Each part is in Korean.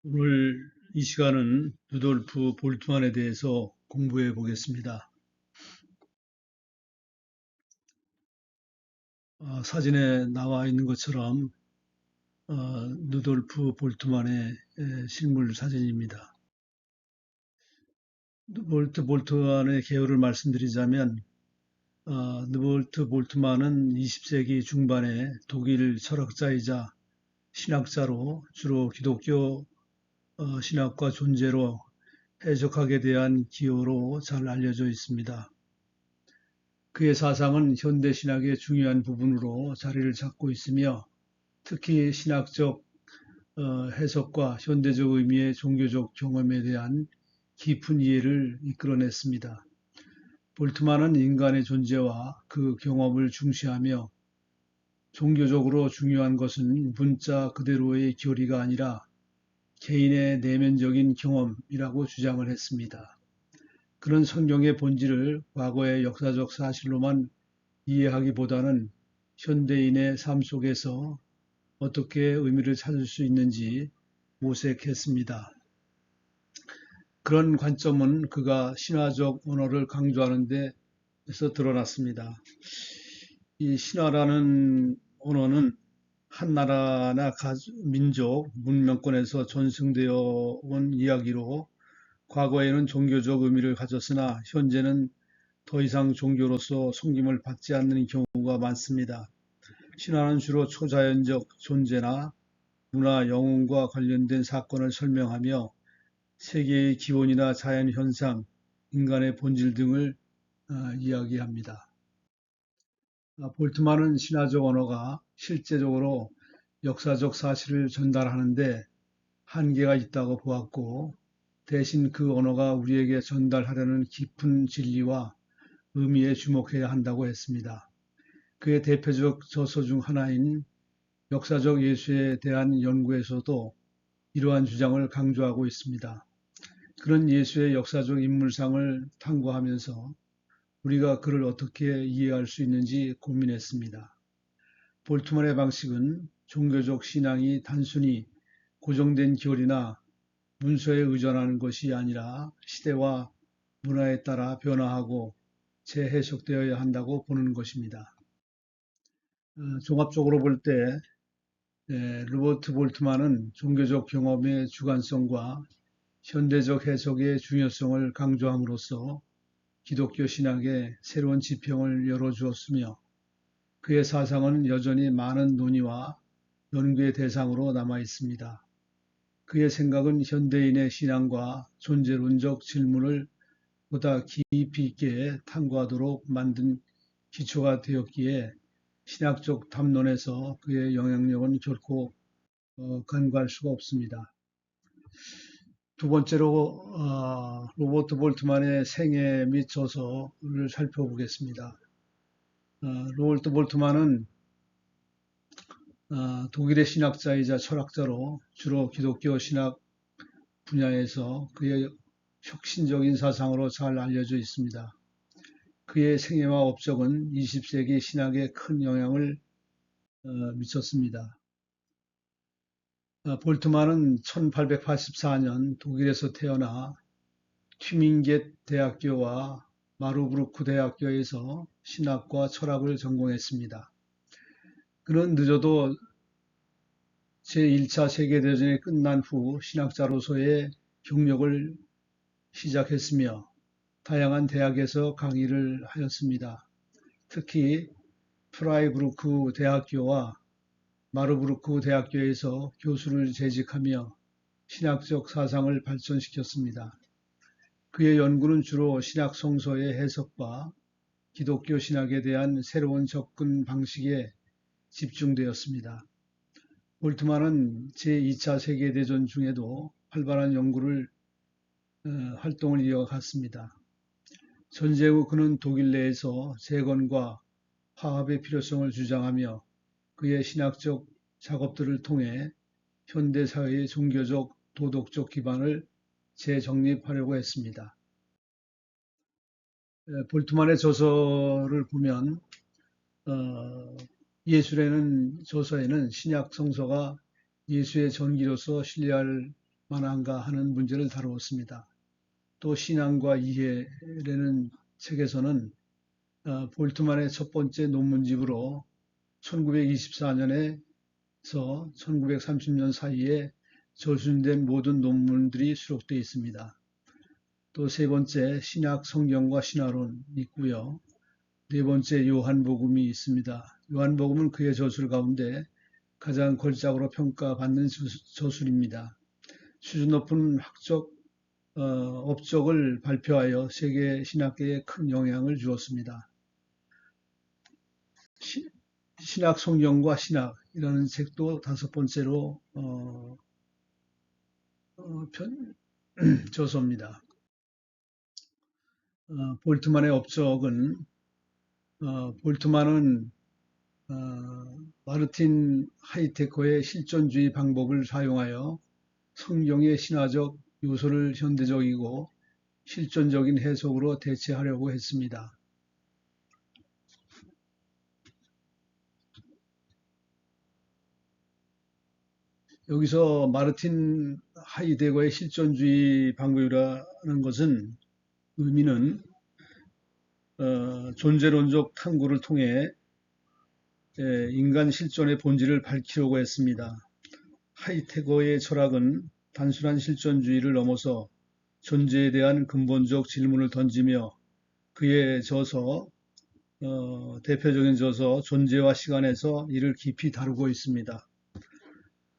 오늘 이 시간은 루돌프 볼트만에 대해서 공부해 보겠습니다. 사진에 나와 있는 것처럼 루돌프 볼트만의 실물 사진입니다. 루돌프 볼트만의 계열을 말씀드리자면 루돌프 볼트만은 20세기 중반에 독일 철학자이자 신학자로 주로 기독교 신학과 존재로 해석학에 대한 기여로 잘 알려져 있습니다. 그의 사상은 현대 신학의 중요한 부분으로 자리를 잡고 있으며 특히 신학적 해석과 현대적 의미의 종교적 경험에 대한 깊은 이해를 이끌어냈습니다. 볼트만은 인간의 존재와 그 경험을 중시하며 종교적으로 중요한 것은 문자 그대로의 교리가 아니라 개인의 내면적인 경험이라고 주장을 했습니다. 그런 성경의 본질을 과거의 역사적 사실로만 이해하기보다는 현대인의 삶 속에서 어떻게 의미를 찾을 수 있는지 모색했습니다. 그런 관점은 그가 신화적 언어를 강조하는 데에서 드러났습니다. 이 신화라는 언어는 한 나라나 민족, 문명권에서 전승되어 온 이야기로 과거에는 종교적 의미를 가졌으나 현재는 더 이상 종교로서 섬김을 받지 않는 경우가 많습니다. 신화는 주로 초자연적 존재나 문화, 영웅과 관련된 사건을 설명하며 세계의 기원이나 자연 현상, 인간의 본질 등을 이야기합니다. 볼트만은 신화적 언어가 실제적으로 역사적 사실을 전달하는데 한계가 있다고 보았고, 대신 그 언어가 우리에게 전달하려는 깊은 진리와 의미에 주목해야 한다고 했습니다. 그의 대표적 저서 중 하나인 역사적 예수에 대한 연구에서도 이러한 주장을 강조하고 있습니다. 그런 예수의 역사적 인물상을 탐구하면서 우리가 그를 어떻게 이해할 수 있는지 고민했습니다. 볼트만의 방식은 종교적 신앙이 단순히 고정된 교리나 문서에 의존하는 것이 아니라 시대와 문화에 따라 변화하고 재해석되어야 한다고 보는 것입니다. 종합적으로 볼 때 로버트 볼트만은 종교적 경험의 주관성과 현대적 해석의 중요성을 강조함으로써 기독교 신학에 새로운 지평을 열어주었으며 그의 사상은 여전히 많은 논의와 연구의 대상으로 남아 있습니다. 그의 생각은 현대인의 신앙과 존재론적 질문을 보다 깊이 있게 탐구하도록 만든 기초가 되었기에 신학적 담론에서 그의 영향력은 결코 간과할 수가 없습니다. 두 번째로 로버트 볼트만의 생애 및 저서를 살펴보겠습니다. 로버트 볼트만은 독일의 신학자이자 철학자로 주로 기독교 신학 분야에서 그의 혁신적인 사상으로 잘 알려져 있습니다. 그의 생애와 업적은 20세기 신학에 큰 영향을 미쳤습니다. 볼트만은 1884년 독일에서 태어나 튜밍겐 대학교와 마르부르크 대학교에서 신학과 철학을 전공했습니다. 그는 늦어도 제1차 세계대전이 끝난 후 신학자로서의 경력을 시작했으며 다양한 대학에서 강의를 하였습니다. 특히 프라이부르크 대학교와 마르부르크 대학교에서 교수를 재직하며 신학적 사상을 발전시켰습니다. 그의 연구는 주로 신학 성서의 해석과 기독교 신학에 대한 새로운 접근 방식에 집중되었습니다. 볼트만은 제2차 세계대전 중에도 활발한 활동을 이어갔습니다. 전쟁 후 그는 독일 내에서 재건과 화합의 필요성을 주장하며 그의 신학적 작업들을 통해 현대 사회의 종교적, 도덕적 기반을 재정립하려고 했습니다. 볼트만의 저서를 보면 예술에는 저서에는 신약 성서가 예수의 전기로서 신뢰할 만한가 하는 문제를 다루었습니다. 또 신앙과 이해라는 책에서는 볼트만의 첫 번째 논문집으로 1924년에서 1930년 사이에 저술된 모든 논문들이 수록되어 있습니다. 또 세 번째 신약 성경과 신화론 있고요. 네 번째 요한복음이 있습니다. 요한복음은 그의 저술 가운데 가장 걸작으로 평가받는 저술입니다. 수준 높은 학적 업적을 발표하여 세계 신학계에 큰 영향을 주었습니다. 신학 성경과 신학이라는 책도 다섯 번째로 저서입니다. 볼트만의 업적은 볼트만은 마르틴 하이테커의 실존주의 방법을 사용하여 성경의 신화적 요소를 현대적이고 실존적인 해석으로 대체하려고 했습니다. 여기서 마르틴 하이데거의 실존주의 방법이라는 것은 의미는 존재론적 탐구를 통해 인간 실존의 본질을 밝히려고 했습니다. 하이데거의 철학은 단순한 실존주의를 넘어서 존재에 대한 근본적 질문을 던지며 그의 저서, 대표적인 저서 존재와 시간에서 이를 깊이 다루고 있습니다.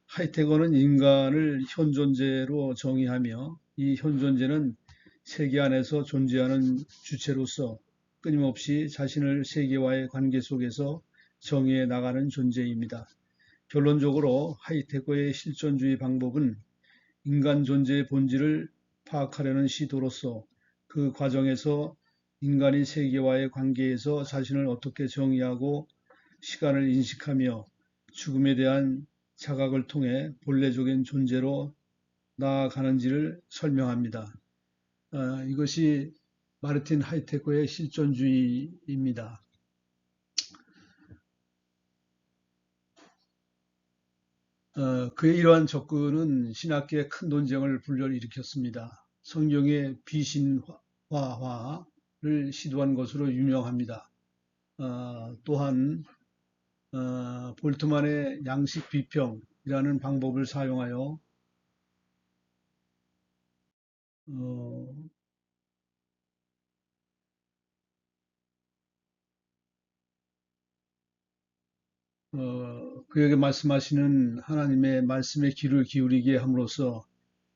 하이테거는 인간을 현존재로 정의하며 이 현존재는 세계 안에서 존재하는 주체로서 끊임없이 자신을 세계와의 관계 속에서 정의해 나가는 존재입니다. 결론적으로 하이테거의 실존주의 방법은 인간 존재의 본질을 파악하려는 시도로서 그 과정에서 인간이 세계와의 관계에서 자신을 어떻게 정의하고 시간을 인식하며 죽음에 대한 자각을 통해 본래적인 존재로 나아가는지를 설명합니다. 이것이 마르틴 하이테거의 실존주의입니다. 그의 이러한 접근은 신학계에 큰 논쟁을 불러일으켰습니다. 성경의 비신화를 시도한 것으로 유명합니다. 또한 볼트만의 양식 비평이라는 방법을 사용하여 그에게 말씀하시는 하나님의 말씀에 귀를 기울이게 함으로써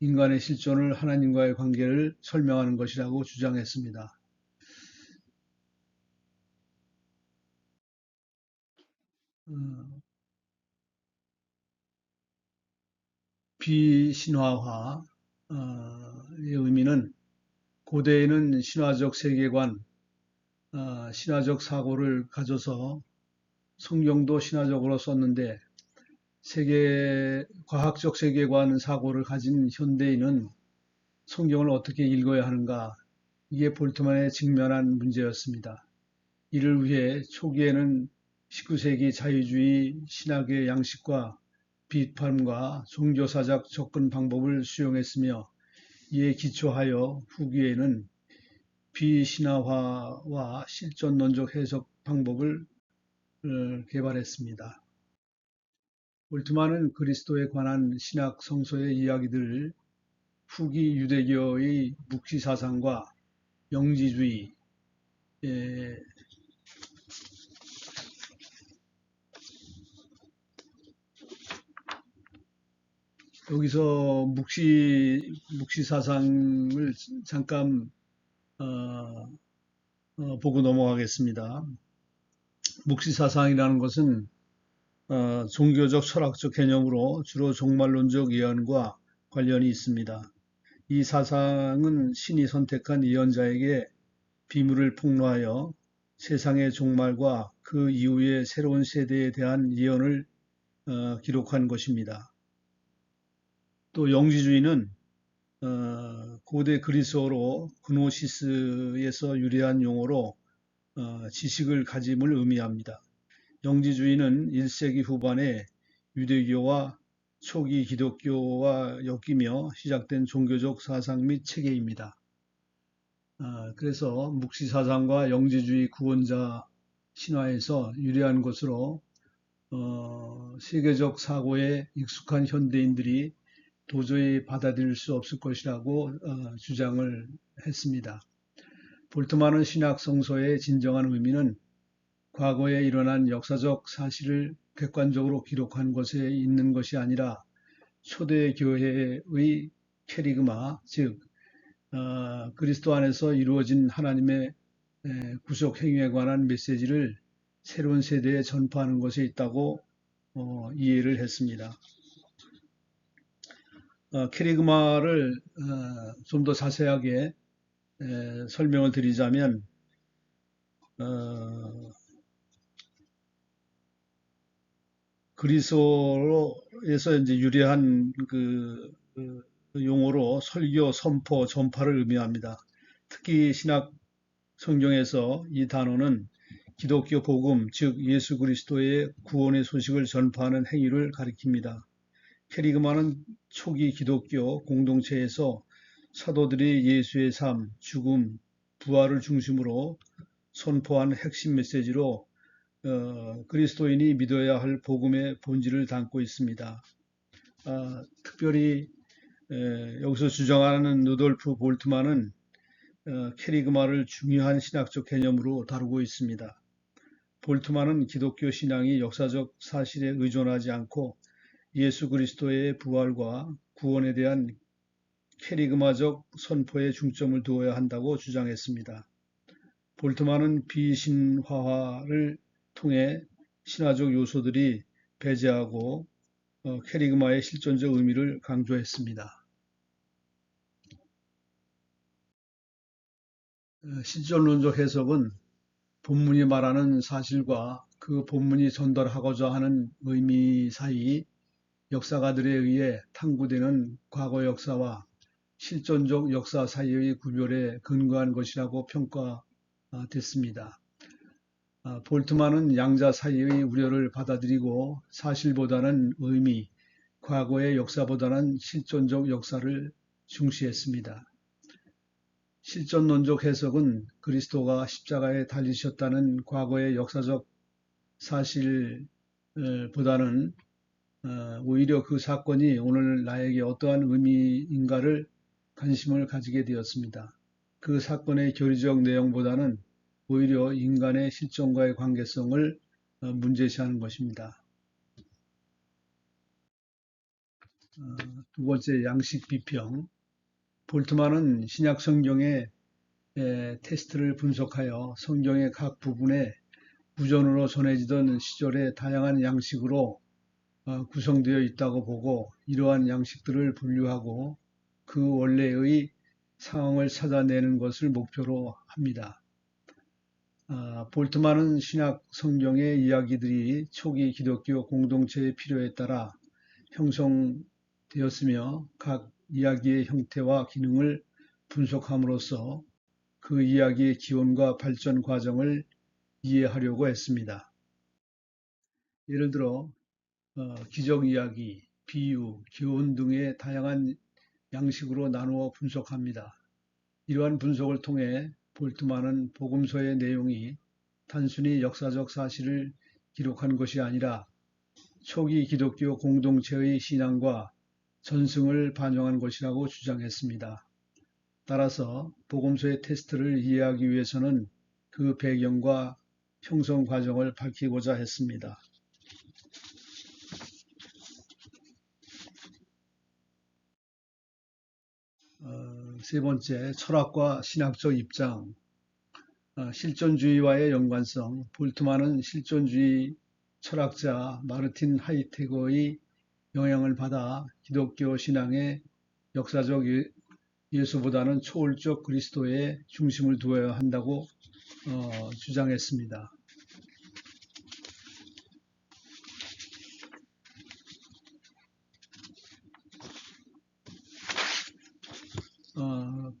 인간의 실존을 하나님과의 관계를 설명하는 것이라고 주장했습니다. 비신화화의 의미는 고대에는 신화적 세계관, 신화적 사고를 가져서 성경도 신화적으로 썼는데 과학적 세계관 사고를 가진 현대인은 성경을 어떻게 읽어야 하는가? 이게 볼트만에 직면한 문제였습니다. 이를 위해 초기에는 19세기 자유주의 신학의 양식과 비판과 종교사적 접근 방법을 수용했으며 이에 기초하여 후기에는 비신화화와 실존론적 해석 방법을 개발했습니다. 볼트만은 그리스도에 관한 신학 성서의 이야기들을 후기 유대교의 묵시 사상과 영지주의, 여기서 묵시 사상을 잠깐 보고 넘어가겠습니다. 묵시 사상이라는 것은 종교적 철학적 개념으로 주로 종말론적 예언과 관련이 있습니다. 이 사상은 신이 선택한 예언자에게 비밀을 폭로하여 세상의 종말과 그 이후의 새로운 세대에 대한 예언을 기록한 것입니다. 또 영지주의는 고대 그리스어로 그노시스에서 유래한 용어로 지식을 가짐을 의미합니다. 영지주의는 1세기 후반에 유대교와 초기 기독교와 엮이며 시작된 종교적 사상 및 체계입니다. 그래서 묵시사상과 영지주의 구원자 신화에서 유래한 것으로 세계적 사고에 익숙한 현대인들이 도저히 받아들일 수 없을 것이라고 주장을 했습니다. 볼트만은 신학 성서의 진정한 의미는 과거에 일어난 역사적 사실을 객관적으로 기록한 것에 있는 것이 아니라 초대 교회의 캐리그마, 즉 그리스도 안에서 이루어진 하나님의 구속 행위에 관한 메시지를 새로운 세대에 전파하는 것에 있다고 이해를 했습니다. 캐리그마를 좀 더 자세하게 설명을 드리자면 그리스어에서 이제 유래한 그 용어로 설교, 선포, 전파를 의미합니다. 특히 신학 성경에서 이 단어는 기독교 복음, 즉 예수 그리스도의 구원의 소식을 전파하는 행위를 가리킵니다. 캐리그마는 초기 기독교 공동체에서 사도들이 예수의 삶, 죽음, 부활을 중심으로 선포한 핵심 메시지로 그리스도인이 믿어야 할 복음의 본질을 담고 있습니다. 특별히 여기서 주장하는 루돌프 볼트만은 캐리그마를 중요한 신학적 개념으로 다루고 있습니다. 볼트만은 기독교 신앙이 역사적 사실에 의존하지 않고 예수 그리스도의 부활과 구원에 대한 캐리그마적 선포에 중점을 두어야 한다고 주장했습니다. 볼트만은 비신화화를 통해 신화적 요소들이 배제하고 캐리그마의 실존적 의미를 강조했습니다. 실존론적 해석은 본문이 말하는 사실과 그 본문이 전달하고자 하는 의미 사이 역사가들에 의해 탐구되는 과거 역사와 실존적 역사 사이의 구별에 근거한 것이라고 평가됐습니다. 볼트만은 양자 사이의 우려를 받아들이고 사실보다는 의미, 과거의 역사보다는 실존적 역사를 중시했습니다. 실존론적 해석은 그리스도가 십자가에 달리셨다는 과거의 역사적 사실보다는 오히려 그 사건이 오늘 나에게 어떠한 의미인가를 관심을 가지게 되었습니다. 그 사건의 교리적 내용보다는 오히려 인간의 실존과의 관계성을 문제시하는 것입니다. 두 번째, 양식 비평. 볼트만은 신약 성경의 텍스트를 분석하여 성경의 각 부분에 우전으로 전해지던 시절의 다양한 양식으로 구성되어 있다고 보고 이러한 양식들을 분류하고 그 원래의 상황을 찾아내는 것을 목표로 합니다. 볼트만은 신약 성경의 이야기들이 초기 기독교 공동체의 필요에 따라 형성되었으며 각 이야기의 형태와 기능을 분석함으로써 그 이야기의 기원과 발전 과정을 이해하려고 했습니다. 예를 들어 기적 이야기, 비유, 교훈 등의 다양한 양식으로 나누어 분석합니다. 이러한 분석을 통해 볼트만은 복음서의 내용이 단순히 역사적 사실을 기록한 것이 아니라 초기 기독교 공동체의 신앙과 전승을 반영한 것이라고 주장했습니다. 따라서 복음서의 텍스트를 이해하기 위해서는 그 배경과 형성 과정을 밝히고자 했습니다. 세 번째, 철학과 신학적 입장. 실존주의와의 연관성. 볼트만은 실존주의 철학자 마르틴 하이테거의 영향을 받아 기독교 신앙의 역사적 예수보다는 초월적 그리스도에 중심을 두어야 한다고 주장했습니다.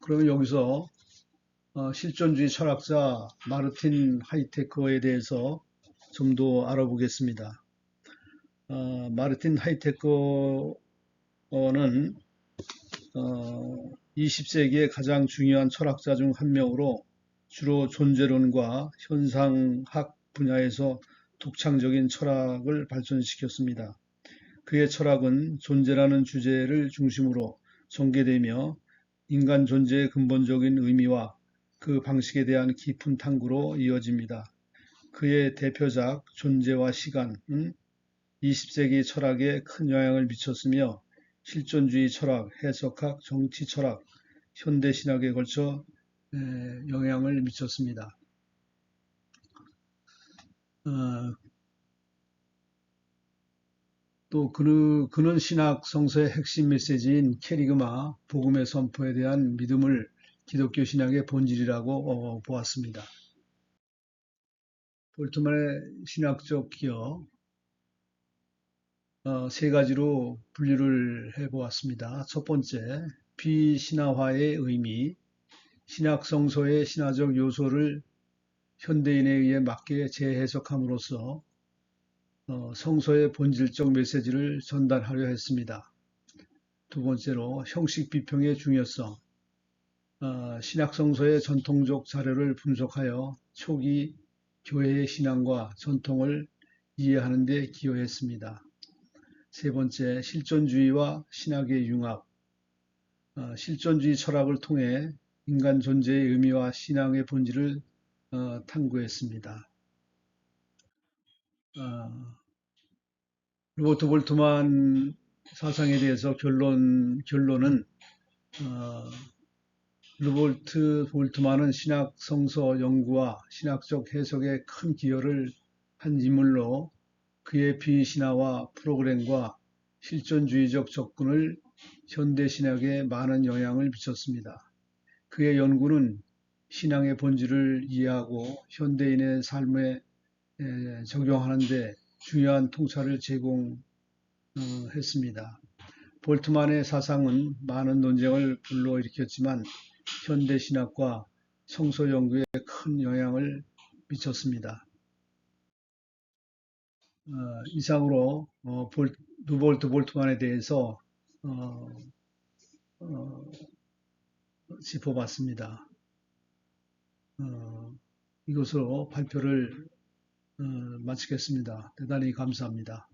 그러면 여기서 실존주의 철학자 마르틴 하이테거에 대해서 좀 더 알아보겠습니다. 마르틴 하이테커는 20세기의 가장 중요한 철학자 중 한 명으로 주로 존재론과 현상학 분야에서 독창적인 철학을 발전시켰습니다. 그의 철학은 존재라는 주제를 중심으로 전개되며 인간 존재의 근본적인 의미와 그 방식에 대한 깊은 탐구로 이어집니다. 그의 대표작 존재와 시간은 20세기 철학에 큰 영향을 미쳤으며 실존주의 철학, 해석학, 정치 철학, 현대 신학에 걸쳐 영향을 미쳤습니다. 또 그는 신학 성서의 핵심 메시지인 캐리그마, 복음의 선포에 대한 믿음을 기독교 신학의 본질이라고 보았습니다. 볼트만의 신학적 기여 세 가지로 분류를 해보았습니다. 첫 번째, 비신화화의 의미, 신학 성서의 신화적 요소를 현대인에 의해 맞게 재해석함으로써 성서의 본질적 메시지를 전달하려 했습니다. 두 번째로 형식 비평의 중요성, 신학 성서의 전통적 자료를 분석하여 초기 교회의 신앙과 전통을 이해하는 데 기여했습니다. 세 번째, 실존주의와 신학의 융합, 실존주의 철학을 통해 인간 존재의 의미와 신앙의 본질을 탐구했습니다. 로버트 볼트만 사상에 대해서 결론은 로버트 볼트만은 신학 성서 연구와 신학적 해석에 큰 기여를 한 인물로 그의 비신화와 프로그램과 실존주의적 접근을 현대 신학에 많은 영향을 미쳤습니다. 그의 연구는 신앙의 본질을 이해하고 현대인의 삶에 적용하는 데 중요한 통찰을 제공했습니다. 볼트만의 사상은 많은 논쟁을 불러일으켰지만 현대 신학과 성서 연구에 큰 영향을 미쳤습니다. 이상으로 루볼트 볼트만에 대해서 짚어봤습니다. 이것으로 발표를 마치겠습니다. 대단히 감사합니다.